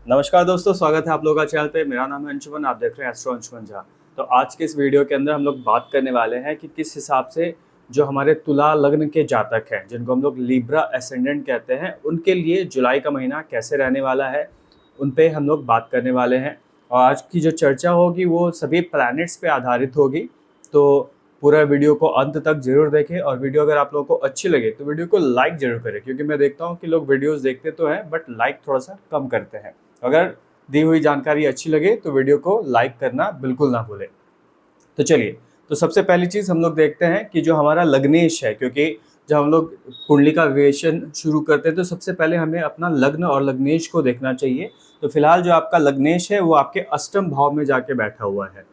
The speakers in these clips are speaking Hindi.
नमस्कार दोस्तों, स्वागत है आप लोगों का चैनल पे। मेरा नाम है अंशुमन, आप देख रहे हैं एस्ट्रो अंशुमन झा। तो आज के इस वीडियो के अंदर हम लोग बात करने वाले हैं कि किस हिसाब से जो हमारे तुला लग्न के जातक हैं, जिनको हम लोग लिब्रा एसेंडेंट कहते हैं, उनके लिए जुलाई का महीना कैसे रहने वाला है, उन पे हम लोग बात करने वाले हैं। और आज की जो चर्चा होगी वो सभी प्लैनेट्स पे आधारित होगी। तो पूरा वीडियो को अंत तक जरूर देखें, और वीडियो अगर आप लोगों को अच्छी लगे तो वीडियो को लाइक जरूर करें, क्योंकि मैं देखता हूँ कि लोग वीडियोस देखते तो हैं बट लाइक थोड़ा सा कम करते हैं। अगर दी हुई जानकारी अच्छी लगे तो वीडियो को लाइक करना बिल्कुल ना भूलें। तो चलिए, तो सबसे पहली चीज़ हम लोग देखते हैं कि जो हमारा लग्नेश है, क्योंकि जब हम लोग कुंडली का विवेचन शुरू करते हैं तो सबसे पहले हमें अपना लग्न और लग्नेश को देखना चाहिए। तो फिलहाल जो आपका लग्नेश है वो आपके अष्टम भाव में जाके बैठा हुआ है।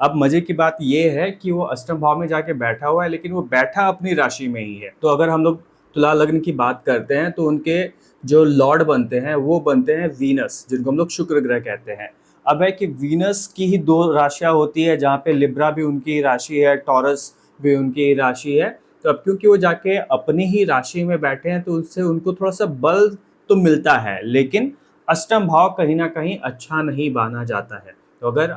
अब मजे की बात यह है कि वो अष्टम भाव में जाके बैठा हुआ है, लेकिन वो बैठा अपनी राशि में ही है। तो अगर हम लोग तुला लग्न की बात करते हैं तो उनके जो लॉर्ड बनते हैं वो बनते हैं वीनस, जिनको हम लोग शुक्र ग्रह कहते हैं। अब है कि वीनस की ही दो राशियां होती है, जहाँ पे लिब्रा भी उनकी राशि है, टॉरस भी उनकी राशि है। तो अब क्योंकि वो जाके अपनी ही राशि में बैठे हैं तो उससे उनको थोड़ा सा बल तो मिलता है, लेकिन अष्टम भाव कहीं ना कहीं अच्छा नहीं माना जाता है। तो अगर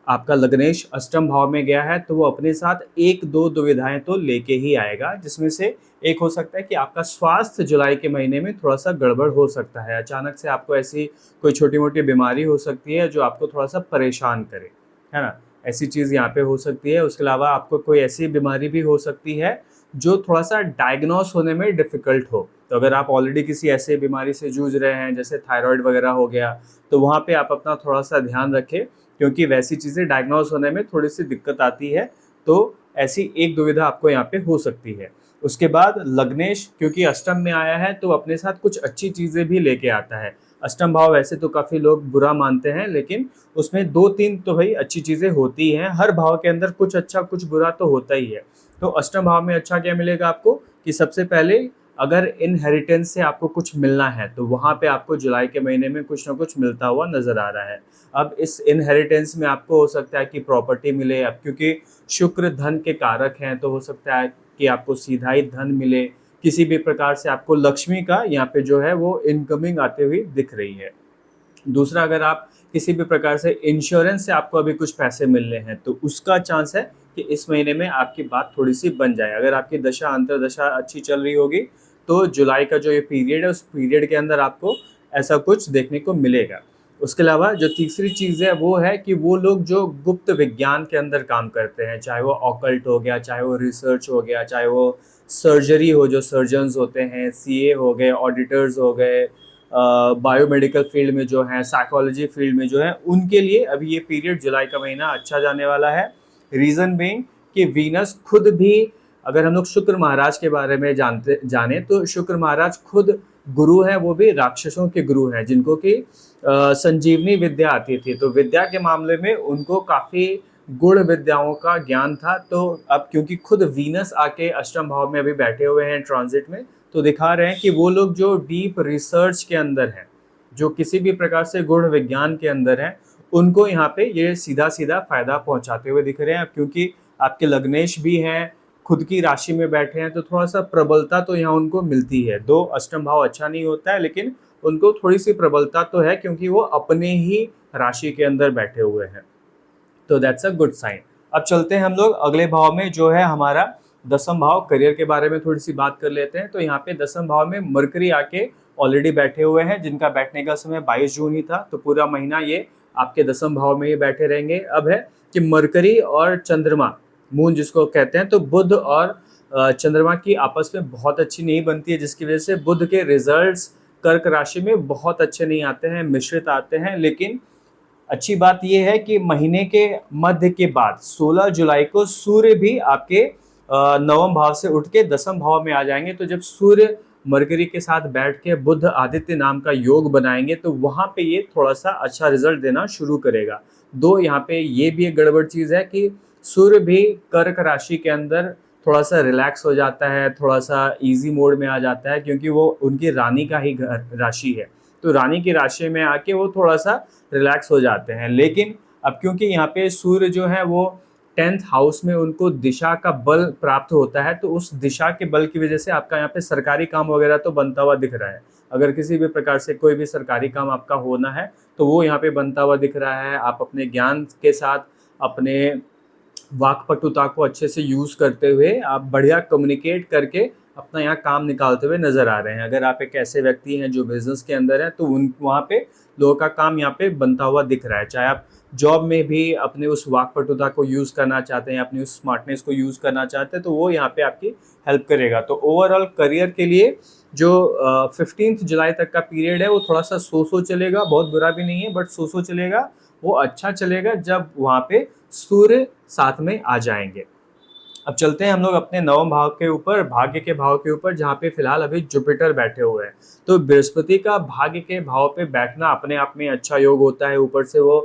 आपका लग्नेश अष्टम भाव में गया है तो वो अपने साथ एक दो दुविधाएं तो लेके ही आएगा, जिसमें से एक हो सकता है कि आपका स्वास्थ्य जुलाई के महीने में थोड़ा सा गड़बड़ हो सकता है। अचानक से आपको ऐसी कोई छोटी मोटी बीमारी हो सकती है जो आपको थोड़ा सा परेशान करे, है ना। ऐसी चीज़ यहाँ पे हो सकती है। उसके अलावा आपको कोई ऐसी बीमारी भी हो सकती है जो थोड़ा सा डायग्नोस होने में डिफ़िकल्ट हो। तो अगर आप ऑलरेडी किसी ऐसे बीमारी से जूझ रहे हैं, जैसे थायराइड वगैरह हो गया, तो वहाँ पे आप अपना थोड़ा सा ध्यान रखें, क्योंकि वैसी चीज़ें डायग्नोस होने में थोड़ी सी दिक्कत आती है। तो ऐसी एक दुविधा आपको यहाँ पे हो सकती है। उसके बाद लग्नेश क्योंकि अष्टम में आया है तो अपने साथ कुछ अच्छी चीज़ें भी लेके आता है। अष्टम भाव वैसे तो काफ़ी लोग बुरा मानते हैं, लेकिन उसमें दो तीन तो भाई अच्छी चीज़ें होती हैं। हर भाव के अंदर कुछ अच्छा कुछ बुरा तो होता ही है। तो अष्टम भाव में अच्छा क्या मिलेगा आपको कि सबसे पहले अगर इनहेरिटेंस से आपको कुछ मिलना है तो वहाँ पे आपको जुलाई के महीने में कुछ ना कुछ मिलता हुआ नजर आ रहा है। अब इस इनहेरिटेंस में आपको हो सकता है कि प्रॉपर्टी मिले। अब क्योंकि शुक्र धन के कारक हैं तो हो सकता है कि आपको सीधा ही धन मिले। किसी भी प्रकार से आपको लक्ष्मी का यहाँ पे जो है वो इनकमिंग आते हुए दिख रही है। दूसरा, अगर आप किसी भी प्रकार से इंश्योरेंस से आपको अभी कुछ पैसे मिलने हैं तो उसका चांस है कि इस महीने में आपकी बात थोड़ी सी बन जाए। अगर आपकी दशा अंतरदशा अच्छी चल रही होगी तो जुलाई का जो ये पीरियड है उस पीरियड के अंदर आपको ऐसा कुछ देखने को मिलेगा। उसके अलावा जो तीसरी चीज़ है वो है कि वो लोग जो गुप्त विज्ञान के अंदर काम करते हैं, चाहे वो ऑकल्ट हो गया, चाहे वो रिसर्च हो गया, चाहे वो सर्जरी हो, जो सर्जन्स होते हैं, सीए हो गए, ऑडिटर्स हो गए, बायोमेडिकल फील्ड में जो है, साइकोलॉजी फील्ड में जो है, उनके लिए अभी ये पीरियड जुलाई का महीना अच्छा जाने वाला है। रीज़न बीइंग कि वीनस खुद भी, अगर हम लोग शुक्र महाराज के बारे में जाने तो शुक्र महाराज खुद गुरु हैं, वो भी राक्षसों के गुरु हैं, जिनको कि संजीवनी विद्या आती थी। तो विद्या के मामले में उनको काफ़ी गुण विद्याओं का ज्ञान था। तो अब क्योंकि खुद वीनस आके अष्टम भाव में अभी बैठे हुए हैं ट्रांजिट में, तो दिखा रहे हैं कि वो लोग जो डीप रिसर्च के अंदर हैं, जो किसी भी प्रकार से गुण विज्ञान के अंदर हैं, उनको यहाँ पे ये सीधा सीधा फायदा पहुंचाते हुए दिख रहे हैं। अब क्योंकि आपके लग्नेश भी हैं, खुद की राशि में बैठे हैं, तो थोड़ा सा प्रबलता तो यहाँ उनको मिलती है। दो अष्टम भाव अच्छा नहीं होता है, लेकिन उनको थोड़ी सी प्रबलता तो है, क्योंकि वो अपने ही राशि के अंदर बैठे हुए हैं। तो दैट्स अ गुड साइन। अब चलते हैं हम लोग अगले भाव में, जो है हमारा दसम भाव। करियर के बारे में थोड़ी सी बात कर लेते हैं। तो यहाँ पे दसम भाव में मरकरी आके ऑलरेडी बैठे हुए हैं, जिनका बैठने का समय 22 जून ही था। तो पूरा महीना ये आपके दसम भाव में ही बैठे रहेंगे। अब है कि मरकरी और चंद्रमा, मून जिसको कहते हैं, तो बुध और चंद्रमा की आपस में बहुत अच्छी नहीं बनती है, जिसकी वजह से बुध के रिजल्ट्स कर्क राशि में बहुत अच्छे नहीं आते हैं, मिश्रित आते हैं। लेकिन अच्छी बात यह है कि महीने के मध्य के बाद 16 जुलाई को सूर्य भी आपके नवम भाव से उठ के दसम भाव में आ जाएंगे। तो जब सूर्य मरकरी के साथ बैठ के बुध आदित्य नाम का योग बनाएंगे तो वहां पे ये थोड़ा सा अच्छा रिजल्ट देना शुरू करेगा। दो यहाँ पे ये भी एक गड़बड़ चीज़ है कि सूर्य भी कर्क राशि के अंदर थोड़ा सा रिलैक्स हो जाता है, थोड़ा सा इजी मोड में आ जाता है, क्योंकि वो उनकी रानी का ही राशि है। तो रानी की राशि में आके वो थोड़ा सा रिलैक्स हो जाते हैं। लेकिन अब क्योंकि यहाँ पे सूर्य जो है वो 10th हाउस में उनको दिशा का बल प्राप्त होता है, तो उस दिशा के बल की वजह से आपका यहाँ पे सरकारी काम वगैरह तो बनता हुआ दिख रहा है। अगर किसी भी प्रकार से कोई भी सरकारी काम आपका होना है तो वो यहाँ पे बनता हुआ दिख रहा है। आप अपने ज्ञान के साथ, अपने वाक्पटुता को अच्छे से यूज़ करते हुए आप बढ़िया कम्युनिकेट करके अपना यहाँ काम निकालते हुए नज़र आ रहे हैं। अगर आप एक ऐसे व्यक्ति हैं जो बिज़नेस के अंदर है तो उन वहाँ पे लोगों का काम यहाँ पे बनता हुआ दिख रहा है। चाहे आप जॉब में भी अपने उस वाक्पटुता को यूज़ करना चाहते हैं, अपनी उस स्मार्टनेस को यूज़ करना चाहते हैं, तो वो यहाँ पे आपकी हेल्प करेगा। तो ओवरऑल करियर के लिए जो 15 जुलाई तक का पीरियड है वो थोड़ा सा सो चलेगा, बहुत बुरा भी नहीं है बट सो चलेगा। वो अच्छा चलेगा जब वहाँ पे सूर्य साथ में आ जाएंगे। अब चलते हैं हम लोग अपने नवम भाव के ऊपर, भाग्य के भाव के ऊपर, जहाँ पे फिलहाल अभी जुपिटर बैठे हुए हैं। तो बृहस्पति का भाग्य के भाव पे बैठना अपने आप में अच्छा योग होता है। ऊपर से वो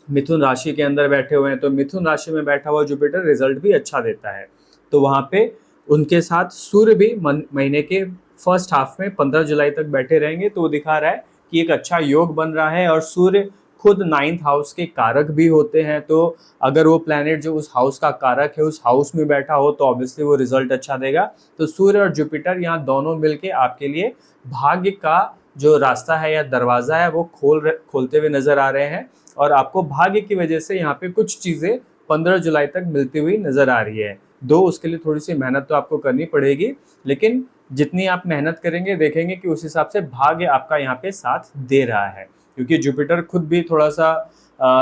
मिथुन राशि के अंदर बैठे हुए हैं, तो मिथुन राशि में बैठा हुआ जुपिटर रिजल्ट भी अच्छा देता है। तो वहाँ पे उनके साथ सूर्य भी महीने के फर्स्ट हाफ में 15 जुलाई तक बैठे रहेंगे। तो वो दिखा रहा है कि एक अच्छा योग बन रहा है। और सूर्य खुद 9th हाउस के कारक भी होते हैं, तो अगर वो प्लैनेट जो उस हाउस का कारक है उस हाउस में बैठा हो तो ऑब्वियसली वो रिजल्ट अच्छा देगा। तो सूर्य और जुपिटर यहाँ दोनों मिलके आपके लिए भाग्य का जो रास्ता है या दरवाज़ा है वो खोलते हुए नज़र आ रहे हैं। और आपको भाग्य की वजह से यहाँ पे कुछ चीज़ें 15 जुलाई तक मिलती हुई नज़र आ रही है। उसके लिए थोड़ी सी मेहनत तो आपको करनी पड़ेगी, लेकिन जितनी आप मेहनत करेंगे देखेंगे कि उस हिसाब से भाग्य आपका यहाँ पे साथ दे रहा है। क्योंकि जुपिटर खुद भी थोड़ा सा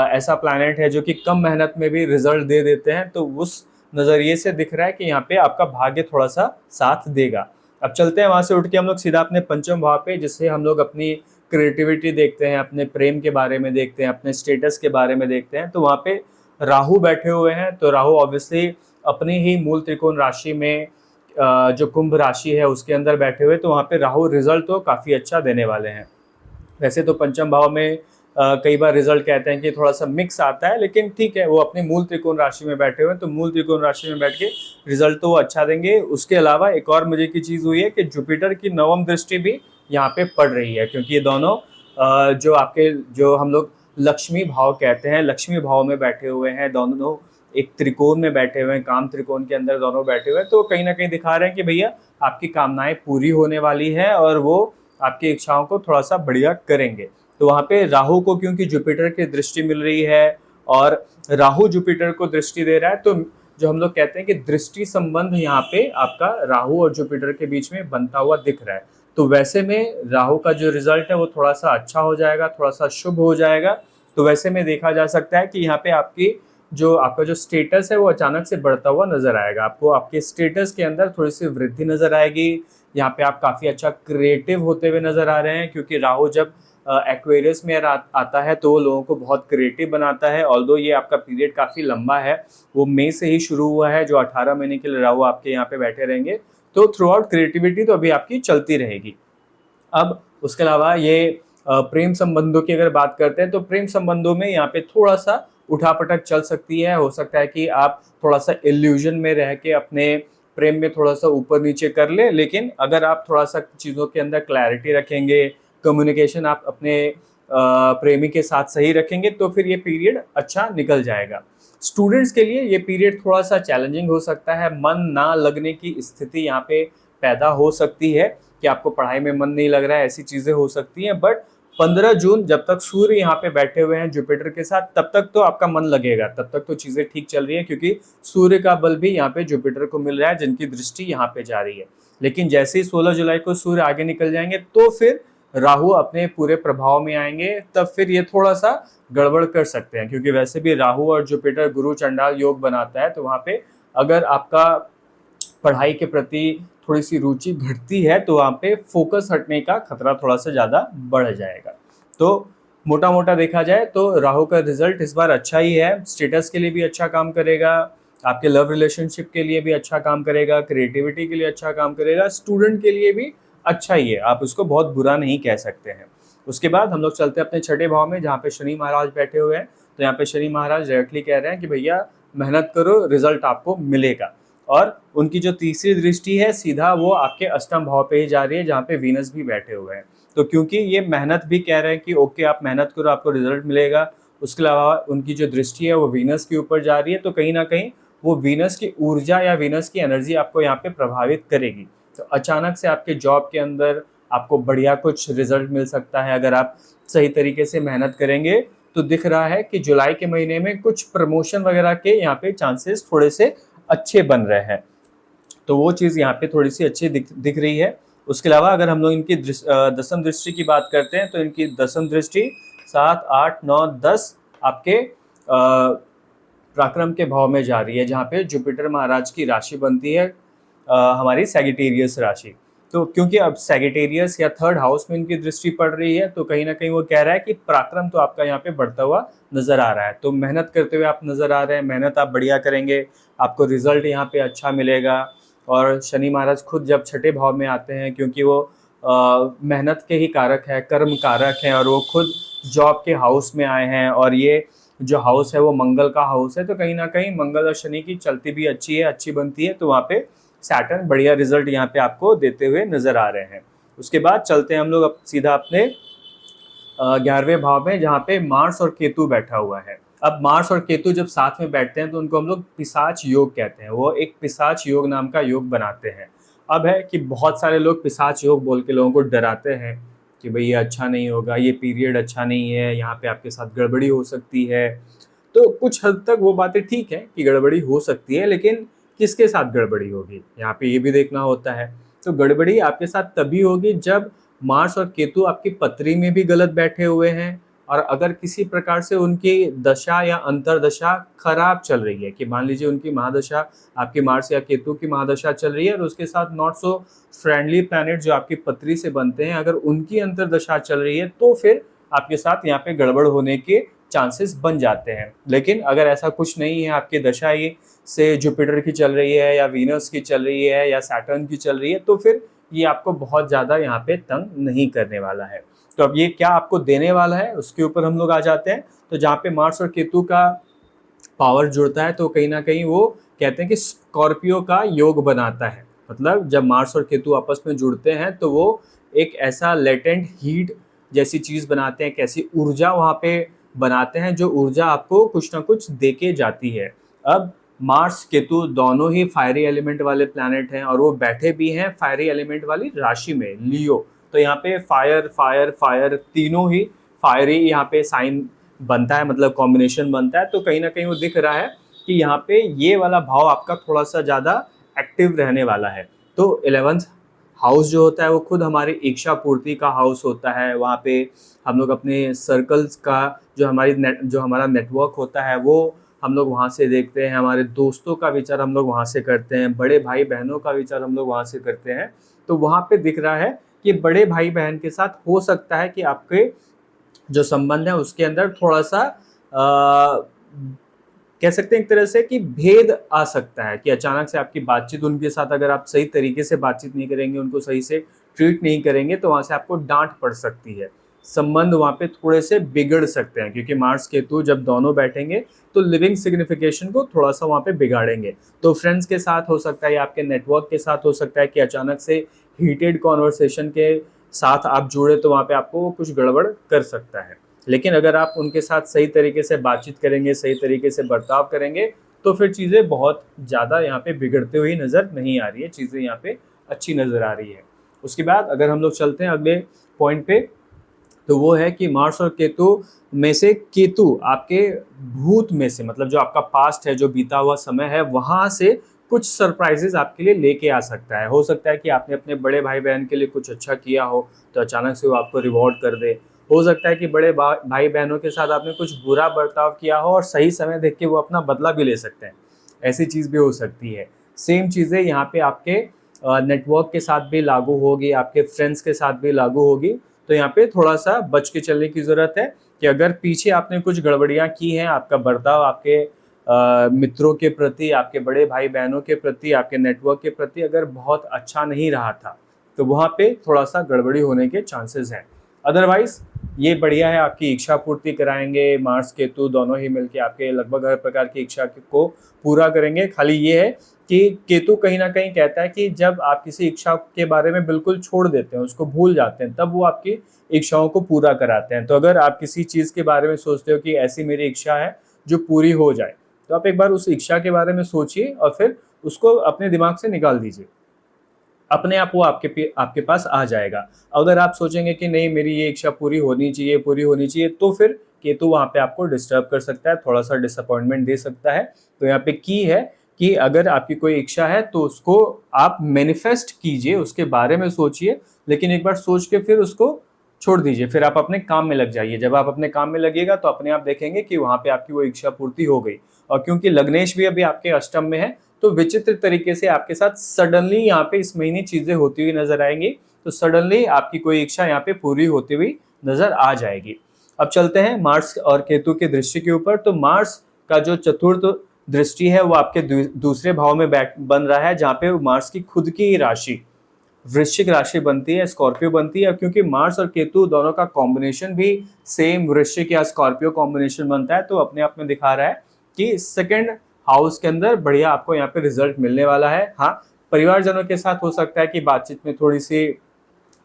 ऐसा प्लैनेट है जो कि कम मेहनत में भी रिजल्ट दे देते हैं। तो उस नज़रिए से दिख रहा है कि यहाँ पे आपका भाग्य थोड़ा सा साथ देगा। अब चलते हैं वहाँ से उठ के हम लोग सीधा अपने पंचम भाव पे, जिससे हम लोग अपनी क्रिएटिविटी देखते हैं, अपने प्रेम के बारे में देखते हैं, अपने स्टेटस के बारे में देखते हैं। तो वहाँ पे राहु बैठे हुए हैं। तो राहु ऑब्वियसली अपनी ही मूल त्रिकोण राशि में जो कुंभ राशि है उसके अंदर बैठे हुए, तो वहाँ पे राहु रिजल्ट तो काफ़ी अच्छा देने वाले हैं। वैसे तो पंचम भाव में कई बार रिजल्ट कहते हैं कि थोड़ा सा मिक्स आता है, लेकिन ठीक है, वो अपने मूल त्रिकोण राशि में बैठे हुए हैं तो मूल त्रिकोण राशि में बैठ के रिजल्ट तो वो अच्छा देंगे। उसके अलावा एक और मजे की चीज़ हुई है कि जुपिटर की नवम दृष्टि भी यहाँ पे पड़ रही है, क्योंकि ये दोनों जो आपके जो हम लोग लक्ष्मी भाव कहते हैं, लक्ष्मी भाव में बैठे हुए हैं, दोनों एक त्रिकोण में बैठे हुए हैं, काम त्रिकोण के अंदर दोनों बैठे हुए हैं। तो कहीं ना कहीं दिखा रहे हैं कि भैया आपकी कामनाएं पूरी होने वाली है और वो आपकी इच्छाओं को थोड़ा सा बढ़िया करेंगे। तो वहाँ पे राहु को क्योंकि जुपिटर की दृष्टि मिल रही है और राहु जुपिटर को दृष्टि दे रहा है, तो जो हम लोग कहते हैं कि दृष्टि संबंध यहाँ पे आपका राहु और जुपिटर के बीच में बनता हुआ दिख रहा है। तो वैसे में राहु का जो रिजल्ट है वो थोड़ा सा अच्छा हो जाएगा, थोड़ा सा शुभ हो जाएगा। तो वैसे में देखा जा सकता है कि यहाँ पे आपका जो स्टेटस है वो अचानक से बढ़ता हुआ नजर आएगा। आपको आपके स्टेटस के अंदर थोड़ी सी वृद्धि नजर आएगी। यहाँ पे आप काफ़ी अच्छा क्रिएटिव होते हुए नजर आ रहे हैं, क्योंकि राहु जब एक्वेरियस में आता है तो वो लोगों को बहुत क्रिएटिव बनाता है। ऑल्दो ये आपका पीरियड काफ़ी लंबा है, वो मई से ही शुरू हुआ है, जो 18 महीने के लिए राहु आपके यहाँ पे बैठे रहेंगे। तो थ्रू आउट क्रिएटिविटी तो अभी आपकी चलती रहेगी। अब उसके अलावा ये प्रेम संबंधों की अगर बात करते हैं तो प्रेम संबंधों में यहाँ पे थोड़ा सा उठापटक चल सकती है। हो सकता है कि आप थोड़ा सा इल्यूजन में रह के अपने प्रेम में थोड़ा सा ऊपर नीचे कर ले, लेकिन अगर आप थोड़ा सा चीज़ों के अंदर क्लैरिटी रखेंगे, कम्युनिकेशन आप अपने प्रेमी के साथ सही रखेंगे, तो फिर ये पीरियड अच्छा निकल जाएगा। स्टूडेंट्स के लिए ये पीरियड थोड़ा सा चैलेंजिंग हो सकता है, मन ना लगने की स्थिति यहाँ पे पैदा हो सकती है कि आपको पढ़ाई में मन नहीं लग रहा है, ऐसी चीज़ें हो सकती हैं। बट 15 जून जब तक सूर्य यहाँ पे बैठे हुए हैं जुपिटर के साथ, तब तक तो आपका मन लगेगा, तब तक तो चीज़ें ठीक चल रही है, क्योंकि सूर्य का बल भी यहाँ पे जुपिटर को मिल रहा है, जिनकी दृष्टि यहाँ पे जा रही है। लेकिन जैसे ही 16 जुलाई को सूर्य आगे निकल जाएंगे तो फिर राहु अपने पूरे प्रभाव में आएंगे, तब फिर ये थोड़ा सा गड़बड़ कर सकते हैं, क्योंकि वैसे भी राहु और जुपिटर गुरु चंडाल योग बनाता है। तो वहाँ पे अगर आपका पढ़ाई के प्रति थोड़ी सी रुचि घटती है तो वहाँ पे फोकस हटने का खतरा थोड़ा सा ज़्यादा बढ़ जाएगा। तो मोटा मोटा देखा जाए तो राहु का रिजल्ट इस बार अच्छा ही है। स्टेटस के लिए भी अच्छा काम करेगा, आपके लव रिलेशनशिप के लिए भी अच्छा काम करेगा, क्रिएटिविटी के लिए अच्छा काम करेगा, स्टूडेंट के लिए भी अच्छा ही है, आप उसको बहुत बुरा नहीं कह सकते हैं। उसके बाद हम लोग चलते हैं अपने छठे भाव में, जहाँ पे शनि महाराज बैठे हुए हैं। तो यहाँ पे शनि महाराज डायरेक्टली कह रहे हैं कि भैया मेहनत करो, रिजल्ट आपको मिलेगा। और उनकी जो तीसरी दृष्टि है सीधा वो आपके अष्टम भाव पे ही जा रही है, जहाँ पे वीनस भी बैठे हुए हैं। तो क्योंकि ये मेहनत भी कह रहे हैं कि ओके आप मेहनत करो, आपको रिजल्ट मिलेगा, उसके अलावा उनकी जो दृष्टि है वो वीनस के ऊपर जा रही है, तो कहीं ना कहीं वो वीनस की ऊर्जा या वीनस की एनर्जी आपको यहाँ पे प्रभावित करेगी। तो अचानक से आपके जॉब के अंदर आपको बढ़िया कुछ रिजल्ट मिल सकता है अगर आप सही तरीके से मेहनत करेंगे। तो दिख रहा है कि जुलाई के महीने में कुछ प्रमोशन वगैरह के यहाँ पे चांसेस थोड़े से अच्छे बन रहे हैं, तो वो चीज़ यहाँ पे थोड़ी सी अच्छी दिख रही है। उसके अलावा अगर हम लोग इनकी दसम दृष्टि की बात करते हैं तो इनकी दसम दृष्टि 7, 8, 9, 10 आपके पराक्रम के भाव में जा रही है, जहाँ पे जुपिटर महाराज की राशि बनती है हमारी सैगिटेरियस राशि। तो क्योंकि अब सैगिटेरियस या थर्ड हाउस में इनकी दृष्टि पड़ रही है, तो कहीं ना कहीं वो कह रहा है कि पराक्रम तो आपका यहाँ पे बढ़ता हुआ नजर आ रहा है। तो मेहनत करते हुए आप नजर आ रहे हैं, मेहनत आप बढ़िया करेंगे, आपको रिजल्ट यहाँ पे अच्छा मिलेगा। और शनि महाराज खुद जब छठे भाव में आते हैं, क्योंकि वो मेहनत के ही कारक है, कर्म कारक हैं, और वो खुद जॉब के हाउस में आए हैं, और ये जो हाउस है वो मंगल का हाउस है, तो कहीं ना कहीं मंगल और शनि की चलती भी अच्छी है, अच्छी बनती है। तो वहाँ पे सैटर्न बढ़िया रिजल्ट यहाँ पे आपको देते हुए नजर आ रहे हैं। उसके बाद चलते हैं हम लोग अब सीधा अपने 11वें भाव में, जहाँ पे मार्स और केतु बैठा हुआ है। अब मार्स और केतु जब साथ में बैठते हैं तो उनको हम लोग पिशाच योग कहते हैं। वो एक पिशाच योग नाम का योग बनाते हैं। अब है कि बहुत सारे लोग पिशाच योग बोल के लोगों को डराते हैं कि भाई ये अच्छा नहीं होगा, ये पीरियड अच्छा नहीं है, यहाँ पे आपके साथ गड़बड़ी हो सकती है। तो कुछ हद तक वो बातें ठीक है कि गड़बड़ी हो सकती है, लेकिन किसके साथ गड़बड़ी होगी यहाँ पे ये भी देखना होता है। तो गड़बड़ी आपके साथ तभी होगी जब मार्स और केतु आपकी पत्री में भी गलत बैठे हुए हैं, और अगर किसी प्रकार से उनकी दशा या अंतरदशा खराब चल रही है, कि मान लीजिए उनकी महादशा, आपकी मार्स या केतु की महादशा चल रही है, और उसके साथ नॉट सो फ्रेंडली प्लैनेट जो आपकी पत्री से बनते हैं, अगर उनकी अंतरदशा चल रही है, तो फिर आपके साथ यहाँ पे गड़बड़ होने के चांसेस बन जाते हैं। लेकिन अगर ऐसा कुछ नहीं है, आपकी दशा ही से जुपिटर की चल रही है, या वीनस की चल रही है, या सैटर्न की चल रही है, तो फिर ये आपको बहुत ज़्यादा यहाँ पे तंग नहीं करने वाला है। तो अब ये क्या आपको देने वाला है, उसके ऊपर हम लोग आ जाते हैं। तो जहाँ पे मार्स और केतु का पावर जुड़ता है, तो कहीं ना कहीं वो कहते हैं कि स्कॉर्पियो का योग बनाता है। मतलब जब मार्स और केतु आपस में जुड़ते हैं तो वो एक ऐसा लेटेंट हीट जैसी चीज़ बनाते हैं, कैसी ऊर्जा वहाँ पे बनाते हैं, जो ऊर्जा आपको कुछ ना कुछ देके जाती है। अब मार्स केतु दोनों ही फायरी एलिमेंट वाले प्लैनेट हैं, और वो बैठे भी हैं फायरी एलिमेंट वाली राशि में, लियो। तो यहाँ पे फायर फायर फायर तीनों ही फायरी यहाँ पे साइन बनता है, मतलब कॉम्बिनेशन बनता है। तो कहीं ना कहीं वो दिख रहा है कि यहाँ पे ये वाला भाव आपका थोड़ा सा ज़्यादा एक्टिव रहने वाला है। तो 11th हाउस जो होता है वो खुद हमारी इच्छा पूर्ति का हाउस होता है। वहाँ पे हम लोग अपने सर्कल्स का जो हमारा नेटवर्क होता है वो हम लोग वहाँ से देखते हैं, हमारे दोस्तों का विचार हम लोग वहाँ से करते हैं, बड़े भाई बहनों का विचार हम लोग वहाँ से करते हैं। तो वहाँ पे दिख रहा है कि बड़े भाई बहन के साथ हो सकता है कि आपके जो संबंध है उसके अंदर थोड़ा सा कह सकते हैं एक तरह से कि भेद आ सकता है, कि अचानक से आपकी बातचीत उनके साथ, अगर आप सही तरीके से बातचीत नहीं करेंगे, उनको सही से ट्रीट नहीं करेंगे, तो वहाँ से आपको डांट पड़ सकती है। संबंध वहाँ पे थोड़े से बिगड़ सकते हैं, क्योंकि मार्स केतु जब दोनों बैठेंगे तो लिविंग सिग्निफिकेशन को थोड़ा सा वहाँ पे बिगाड़ेंगे। तो फ्रेंड्स के साथ हो सकता है या आपके नेटवर्क के साथ हो सकता है कि अचानक से हीटेड कॉन्वर्सेशन के साथ आप जुड़े, तो वहाँ पे आपको कुछ गड़बड़ कर सकता है। लेकिन अगर आप उनके साथ सही तरीके से बातचीत करेंगे, सही तरीके से बर्ताव करेंगे, तो फिर चीज़ें बहुत ज़्यादा यहाँ पे बिगड़ते हुई नज़र नहीं आ रही है, चीज़ें यहाँ पे अच्छी नज़र आ रही है। उसके बाद अगर हम लोग चलते हैं अगले पॉइंट पे, तो वो है कि मार्स और केतु में से केतु आपके भूत में से, मतलब जो आपका पास्ट है, जो बीता हुआ समय है, वहाँ से कुछ सरप्राइजेस आपके लिए लेके आ सकता है। हो सकता है कि आपने अपने बड़े भाई बहन के लिए कुछ अच्छा किया हो, तो अचानक से वो आपको रिवॉर्ड कर दे। हो सकता है कि बड़े भाई बहनों के साथ आपने कुछ बुरा बर्ताव किया हो और सही समय देख के वो अपना बदला भी ले सकते हैं, ऐसी चीज़ भी हो सकती है। सेम चीज़ें यहाँ पे आपके नेटवर्क के साथ भी लागू होगी, आपके फ्रेंड्स के साथ भी लागू होगी। तो यहाँ पे थोड़ा सा बच के चलने की ज़रूरत है, कि अगर पीछे आपने कुछ गड़बड़ियाँ की हैं, आपका बर्ताव आपके मित्रों के प्रति, आपके बड़े भाई बहनों के प्रति, आपके नेटवर्क के प्रति अगर बहुत अच्छा नहीं रहा था, तो वहाँ पे थोड़ा सा गड़बड़ी होने के चांसेस हैं। अदरवाइज ये बढ़िया है, आपकी इच्छा पूर्ति कराएंगे। मार्स केतु दोनों ही मिलके आपके लगभग हर प्रकार की इच्छा को पूरा करेंगे। खाली ये है कि केतु कहीं ना कहीं कहता है कि जब आप किसी इच्छा के बारे में बिल्कुल छोड़ देते हैं, उसको भूल जाते हैं, तब वो आपकी इच्छाओं को पूरा कराते हैं। तो अगर आप किसी चीज़ के बारे में सोचते हो कि ऐसी मेरी इच्छा है जो पूरी हो जाए, तो आप एक बार उस इच्छा के बारे में सोचिए और फिर उसको अपने दिमाग से निकाल दीजिए। अपने आप वो आपके पास आ जाएगा। अगर आप सोचेंगे कि नहीं मेरी ये इच्छा पूरी होनी चाहिए, तो फिर केतु वहाँ पे आपको डिस्टर्ब कर सकता है, थोड़ा सा डिसअपॉइंटमेंट दे सकता है। तो यहाँ पे की है कि अगर आपकी कोई इच्छा है तो उसको आप मैनिफेस्ट कीजिए, उसके बारे में सोचिए, लेकिन एक बार सोच के फिर उसको छोड़ दीजिए, फिर आप अपने काम में लग जाइए। जब आप अपने काम में लगिएगा तो अपने आप देखेंगे कि वहाँ पे आपकी वो इच्छा पूर्ति हो गई। और क्योंकि लग्नेश भी अभी आपके अष्टम में है, तो विचित्र तरीके से आपके साथ सडनली यहाँ पे इस महीने चीजें होती हुई नजर आएंगी। तो सडनली आपकी कोई इच्छा यहाँ पे पूरी होती हुई नजर आ जाएगी। अब चलते हैं मार्स और केतु की दृष्टि के ऊपर। तो मार्स का जो चतुर्थ दृष्टि है वो आपके दूसरे भाव में बन रहा है, जहाँ पे मार्स की खुद की राशि वृश्चिक राशि बनती है, स्कॉर्पियो बनती है। क्योंकि मार्स और केतु दोनों का कॉम्बिनेशन भी सेम वृश्चिक या स्कॉर्पियो कॉम्बिनेशन बनता है, तो अपने आप में दिखा रहा है कि सेकंड हाउस के अंदर बढ़िया आपको यहाँ पे रिजल्ट मिलने वाला है। हाँ, परिवारजनों के साथ हो सकता है कि बातचीत में थोड़ी सी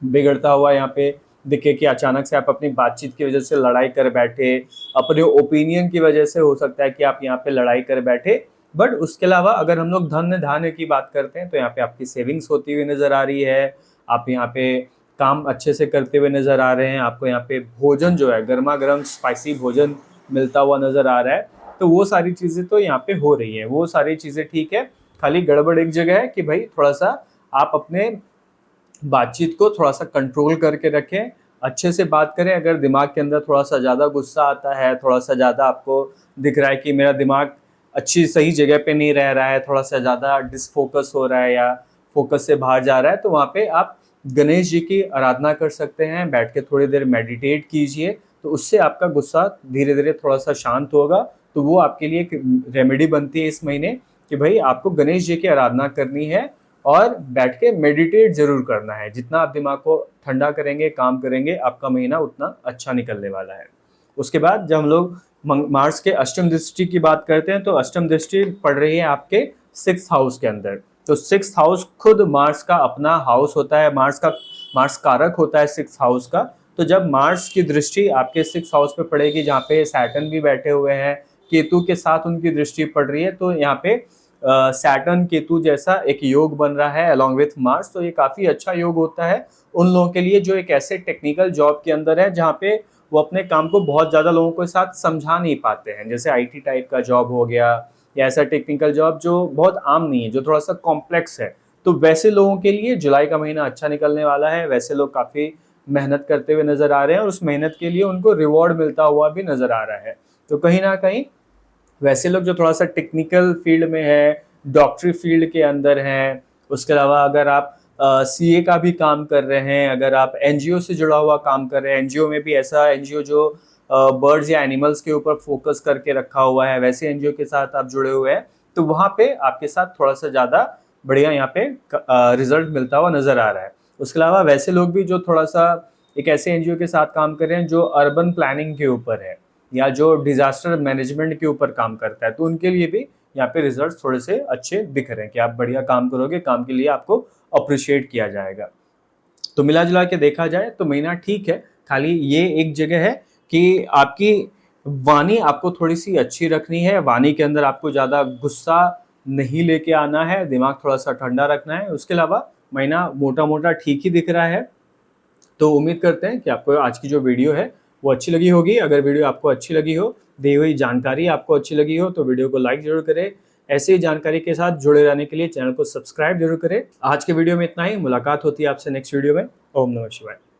बिगड़ता हुआ यहाँ पे दिखे, कि अचानक से आप अपनी बातचीत की वजह से लड़ाई कर बैठे, अपने ओपिनियन की वजह से हो सकता है कि आप यहाँ पे लड़ाई कर बैठे। बट उसके अलावा अगर हम लोग धन धान्य की बात करते हैं तो यहाँ पे आपकी सेविंग्स होती हुई नजर आ रही है, आप यहाँ पे काम अच्छे से करते हुए नजर आ रहे हैं, आपको यहाँ पे भोजन जो है गर्मा गर्म स्पाइसी भोजन मिलता हुआ नजर आ रहा है। तो वो सारी चीजें तो यहाँ पे हो रही है, वो सारी चीजें ठीक है। खाली गड़बड़ एक जगह है कि भाई थोड़ा सा आप अपने बातचीत को थोड़ा सा कंट्रोल करके रखें, अच्छे से बात करें। अगर दिमाग के अंदर थोड़ा सा ज़्यादा गुस्सा आता है, थोड़ा सा ज़्यादा आपको दिख रहा है कि मेरा दिमाग अच्छी सही जगह पे नहीं रह रहा है, थोड़ा सा ज़्यादा डिसफोकस हो रहा है या फोकस से बाहर जा रहा है, तो वहाँ पे आप गणेश जी की आराधना कर सकते हैं। बैठ के थोड़ी देर मेडिटेट कीजिए, तो उससे आपका गुस्सा धीरे धीरे थोड़ा सा शांत होगा। तो वो आपके लिए एक रेमेडी बनती है इस महीने कि भाई आपको गणेश जी की आराधना करनी है और बैठ के मेडिटेट जरूर करना है। जितना आप दिमाग को ठंडा करेंगे, काम करेंगे, आपका महीना उतना अच्छा निकलने वाला है। उसके बाद जब हम लोग मार्स के अष्टम दृष्टि की बात करते हैं, तो अष्टम दृष्टि पड़ रही है आपके 6th हाउस के अंदर। तो 6th हाउस खुद मार्स का अपना हाउस होता है, मार्स कारक होता है 6th हाउस का। तो जब मार्स की दृष्टि आपके 6th हाउस पे पड़ेगी, जहाँ पे सैटर्न भी बैठे हुए हैं, केतु के साथ उनकी दृष्टि पड़ रही है, तो यहाँ पे सैटर्न केतु जैसा एक योग बन रहा है अलॉन्ग विथ मार्स। तो ये काफी अच्छा योग होता है उन लोगों के लिए जो एक ऐसे टेक्निकल जॉब के अंदर है जहाँ पे वो अपने काम को बहुत ज्यादा लोगों के साथ समझा नहीं पाते हैं, जैसे आईटी टाइप का जॉब हो गया या ऐसा टेक्निकल जॉब जो बहुत आम नहीं है, जो थोड़ा सा कॉम्प्लेक्स है। तो वैसे लोगों के लिए जुलाई का महीना अच्छा निकलने वाला है। वैसे लोग काफी मेहनत करते हुए नजर आ रहे हैं और उस मेहनत के लिए उनको रिवॉर्ड मिलता हुआ भी नजर आ रहा है। तो कहीं ना कहीं वैसे लोग जो थोड़ा सा टेक्निकल फील्ड में है, डॉक्टरी फील्ड के अंदर हैं, उसके अलावा अगर आप सीए का भी काम कर रहे हैं, अगर आप एनजीओ से जुड़ा हुआ काम कर रहे हैं, एनजीओ में भी ऐसा एनजीओ जो बर्ड्स या एनिमल्स के ऊपर फोकस करके रखा हुआ है, वैसे एनजीओ के साथ आप जुड़े हुए हैं, तो वहाँ पे आपके साथ थोड़ा सा ज़्यादा बढ़िया यहाँ पे रिजल्ट मिलता हुआ नजर आ रहा है। उसके अलावा वैसे लोग भी जो थोड़ा सा एक ऐसे एनजीओ के साथ काम कर रहे हैं जो अर्बन प्लानिंग के ऊपर है या जो डिजास्टर मैनेजमेंट के ऊपर काम करता है, तो उनके लिए भी यहाँ पे रिजल्ट थोड़े से अच्छे दिख रहे हैं कि आप बढ़िया काम करोगे, काम के लिए आपको अप्रिशिएट किया जाएगा। तो मिला जुला के देखा जाए तो महीना ठीक है। खाली ये एक जगह है कि आपकी वाणी आपको थोड़ी सी अच्छी रखनी है, वाणी के अंदर आपको ज़्यादा गुस्सा नहीं लेके आना है, दिमाग थोड़ा सा ठंडा रखना है। उसके अलावा महीना मोटा मोटा ठीक ही दिख रहा है। तो उम्मीद करते हैं कि आपको आज की जो वीडियो है वो अच्छी लगी होगी। अगर वीडियो आपको अच्छी लगी हो, दी हुई जानकारी आपको अच्छी लगी हो, तो वीडियो को लाइक जरूर करें। ऐसी ही जानकारी के साथ जुड़े रहने के लिए चैनल को सब्सक्राइब जरूर करें। आज के वीडियो में इतना ही, मुलाकात होती है आपसे नेक्स्ट वीडियो में। ओम नमः शिवाय।